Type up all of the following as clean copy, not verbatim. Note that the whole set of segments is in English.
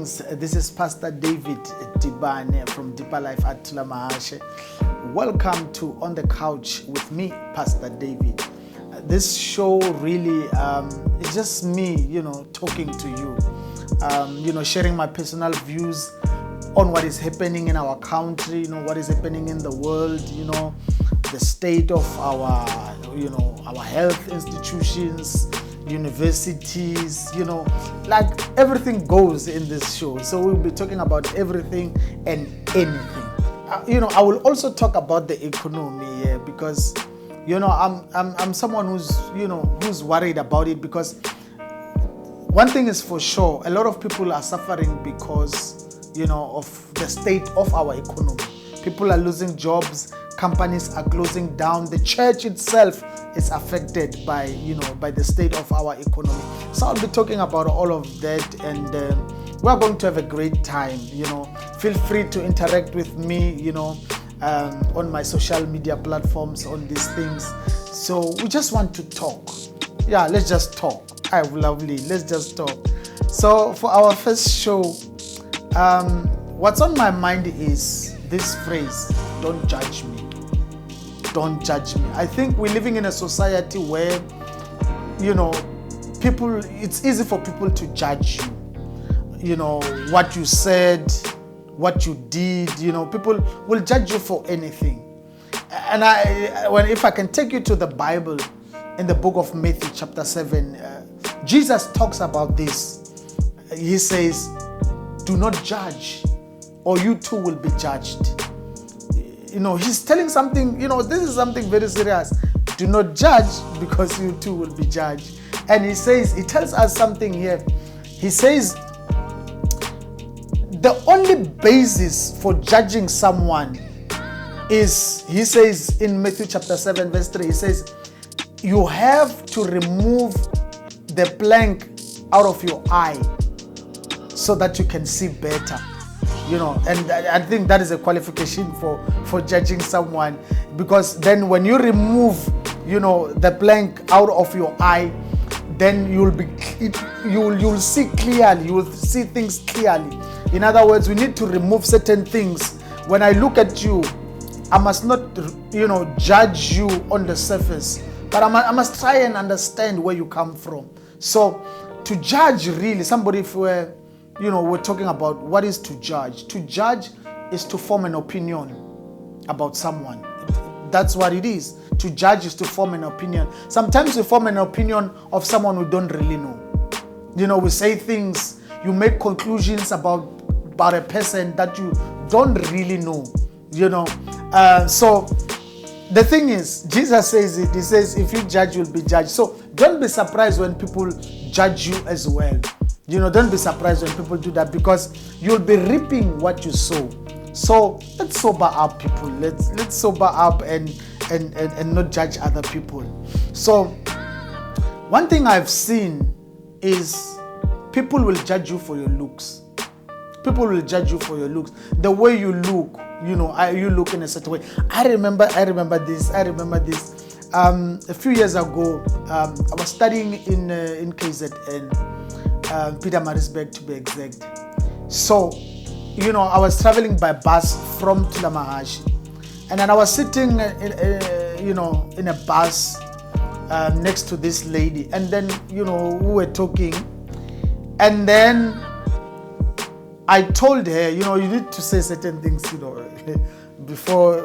Greetings, this is Pastor David Tibane from Deeper Life at Tibane. Welcome to On the Couch with me, Pastor David. This show really is just me, talking to you, sharing my personal views on what is happening in our country, what is happening in the world, the state of our health institutions, universities, like everything goes in this show. So we'll be talking about everything and anything. I will also talk about the economy here because, I'm someone who's worried about it, because one thing is for sure, a lot of people are suffering because, of the state of our economy. People are losing jobs, companies are closing down, the church itself is affected by the state of our economy. So I'll be talking about all of that, and we're going to have a great time. Feel free to interact with me, on my social media platforms on these things. So we just want to talk. Yeah, let's just talk. Lovely. Let's just talk. So for our first show, what's on my mind is this phrase: don't judge me. Don't judge me. I think we're living in a society where, it's easy for people to judge you. What you said, what you did, people will judge you for anything. And if I can take you to the Bible, in the book of Matthew chapter 7, Jesus talks about this. He says, do not judge, or you too will be judged. He's telling something, this is something very serious. Do not judge, because you too will be judged. And he tells us something here. He says, the only basis for judging someone is, he says in Matthew chapter 7 verse 3, he says, you have to remove the plank out of your eye so that you can see better. And I think that is a qualification for judging someone, because then when you remove, the plank out of your eye, then you'll see clearly, you will see things clearly. In other words, we need to remove certain things. When I look at you, I must not, judge you on the surface, but I must try and understand where you come from. So to judge, really, somebody, if we're talking about what is to judge. To judge is to form an opinion about someone. That's what it is. To judge is to form an opinion. Sometimes we form an opinion of someone we don't really know. We say things, you make conclusions about a person that you don't really know. So the thing is, Jesus says it. He says, if you judge, you'll be judged. So don't be surprised when people judge you as well. Don't be surprised when people do that, because you'll be reaping what you sow. So let's sober up, people. Let's sober up and not judge other people. So one thing I've seen is people will judge you for your looks. People will judge you for your looks. The way you look, you look in a certain way. I remember this. A few years ago, I was studying in KZN. Pietermaritzburg to be exact. So, I was traveling by bus from Tulamahashi, and then I was sitting, in a bus next to this lady, and then, we were talking, and then I told her, you need to say certain things, before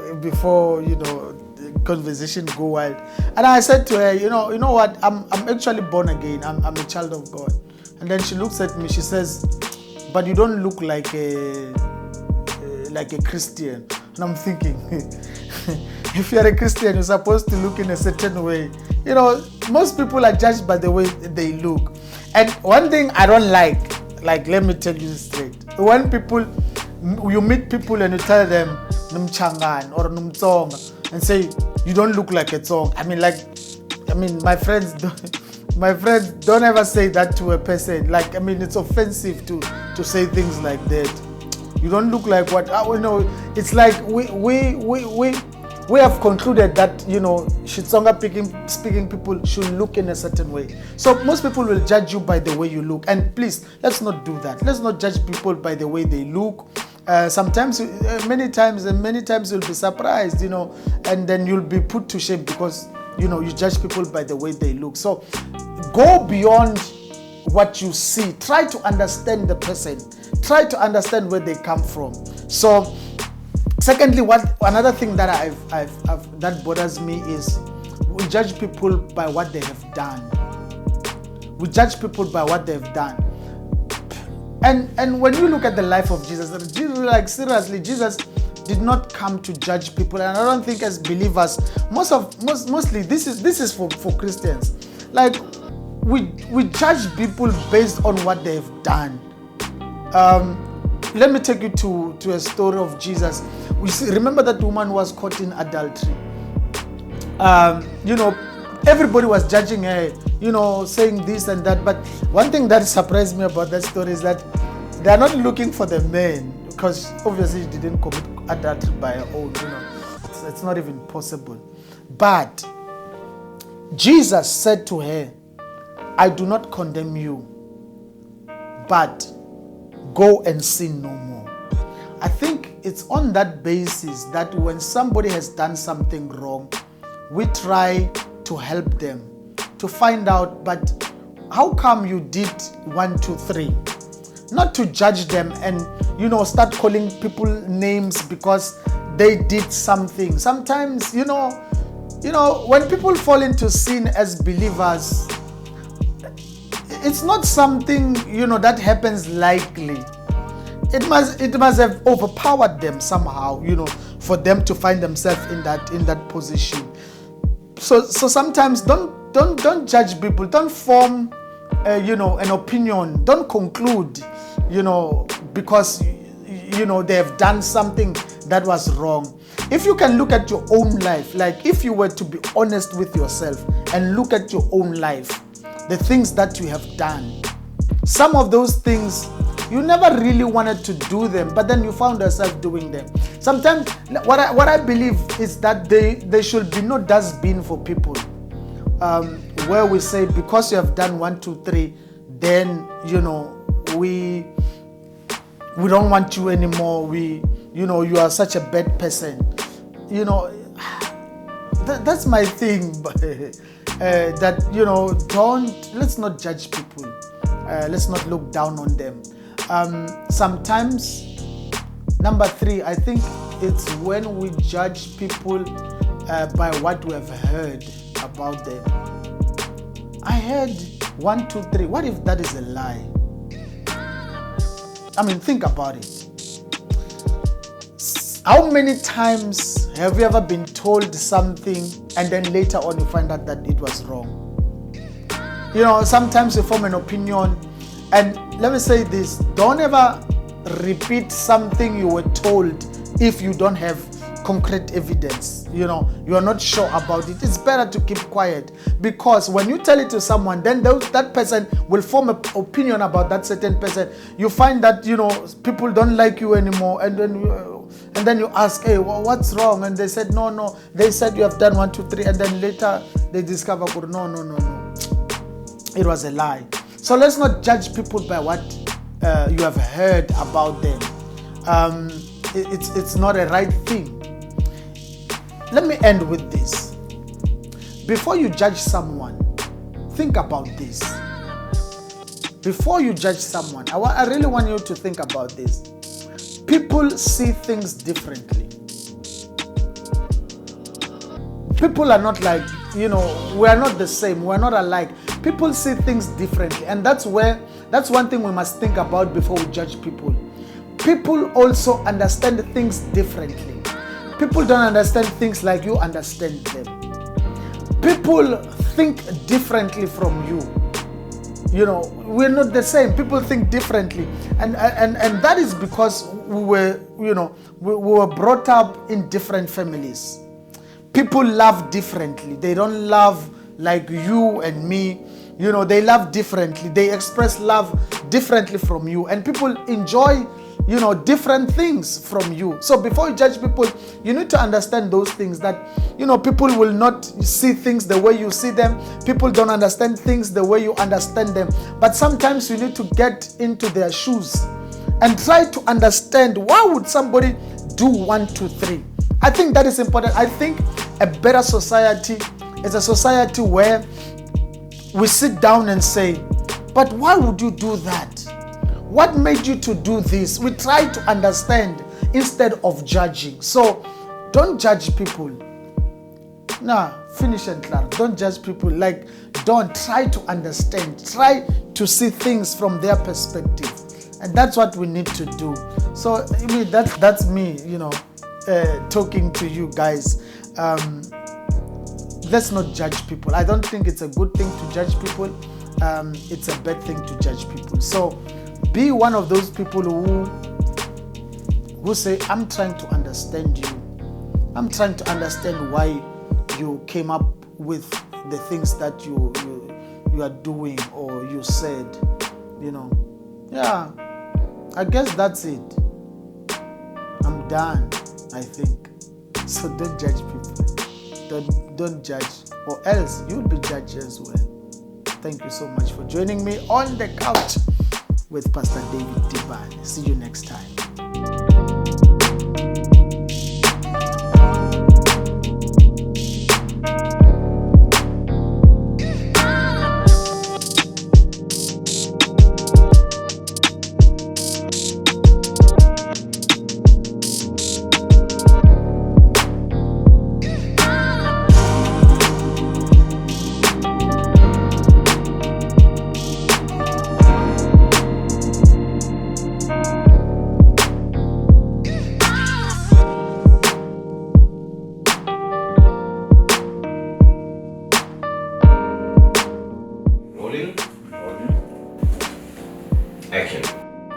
the conversation go wild. And I said to her, you know what? I'm actually born again. I'm a child of God. And then she looks at me, she says, but you don't look like a Christian. And I'm thinking, if you're a Christian, you're supposed to look in a certain way. Most people are judged by the way they look. And one thing I don't like, let me tell you straight, when you meet people and you tell them, Numchangan or Numtsonga, and say, you don't look like a Tsong. My friends don't ever say that to a person. It's offensive to say things like that. You don't look like what, it's like we we have concluded that, you know, Shitsonga speaking people should look in a certain way. So most people will judge you by the way you look. And please, let's not do that. Let's not judge people by the way they look. Sometimes, many times you'll be surprised, you know, and then you'll be put to shame because, you know, you judge people by the way they look. So go beyond what you see. Try to understand the person. Try to understand where they come from. So secondly, another thing that that bothers me is we judge people by what they have done. We judge people by what they've done. And when you look at the life of Jesus, like seriously, Jesus did not come to judge people. And I don't think as believers, mostly this is for Christians. Like we judge people based on what they've done. Let me take you to a story of Jesus. Remember that woman was caught in adultery. You know, everybody was judging her, you know, saying this and that. But one thing that surprised me about that story is that they are not looking for the man, because obviously she didn't commit adultery by her own, you know. It's not even possible. But Jesus said to her, I do not condemn you, but go and sin no more. I think it's on that basis that when somebody has done something wrong, we try to help them to find out, but how come you did 1, 2, 3? Not to judge them and, you know, start calling people names because they did something. Sometimes, you know, when people fall into sin as believers, it's not something, you know, that happens lightly. It must have overpowered them somehow, you know, for them to find themselves in that position. So sometimes don't judge people. Don't form, you know, an opinion. Don't conclude, you know, because you know they have done something that was wrong. If you can look at your own life, like if you were to be honest with yourself and look at your own life, the things that you have done, some of those things you never really wanted to do them, but then you found yourself doing them. Sometimes what I believe is that there should be no dustbin for people, where we say because you have done 1, 2, 3, then, you know, we don't want you anymore. You know, you are such a bad person. You know, that's my thing. That, you know, let's not judge people. Let's not look down on them. Sometimes, number 3, I think it's when we judge people by what we have heard about them. I heard 1, 2, 3. What if that is a lie? I mean, think about it. How many times have you ever been told something and then later on you find out that it was wrong? You know, sometimes you form an opinion, and let me say this, don't ever repeat something you were told if you don't have concrete evidence. You know, you are not sure about it. It's better to keep quiet, because when you tell it to someone, then that person will form an opinion about that certain person. You find that, you know, people don't like you anymore, and then you ask, hey, what's wrong? And they said, no, they said you have done 1, 2, 3, and then later they discover, no, it was a lie. So let's not judge people by what you have heard about them. It's not a right thing. Let me end with this. Before you judge someone, think about this. Before you judge someone, I really want you to think about this. People see things differently. People are not like, you know, we are not the same. We are not alike. People see things differently. And that's one thing we must think about before we judge people. People also understand things differently. People don't understand things like you understand them. People think differently from you. You know, we're not the same. People think differently. And that is because we were brought up in different families. People love differently. They don't love like you and me. You know, they love differently. They express love differently from you. And people enjoy different things from you. So before you judge people, you need to understand those things, that people will not see things the way you see them. People don't understand things the way you understand them. But sometimes you need to get into their shoes and try to understand, why would somebody do 1, 2, 3? I think that is important. I think a better society is a society where we sit down and say, but why would you do that? What made you to do this? We try to understand instead of judging. So don't judge people. Finish and clear. Don't judge people. Don't try to understand. Try to see things from their perspective. And that's what we need to do. So that's me, talking to you guys. Let's not judge people. I don't think it's a good thing to judge people. It's a bad thing to judge people. So be one of those people who say, I'm trying to understand you. I'm trying to understand why you came up with the things that you are doing or you said. Yeah, I guess that's it. I'm done, I think. So don't judge people. Don't judge, or else you'll be judged as well. Thank you so much for joining me on the couch with Pastor David Tibane. See you next time.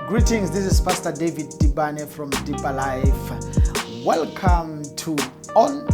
Greetings, this is Pastor David Tibane from Deeper Life. Welcome to On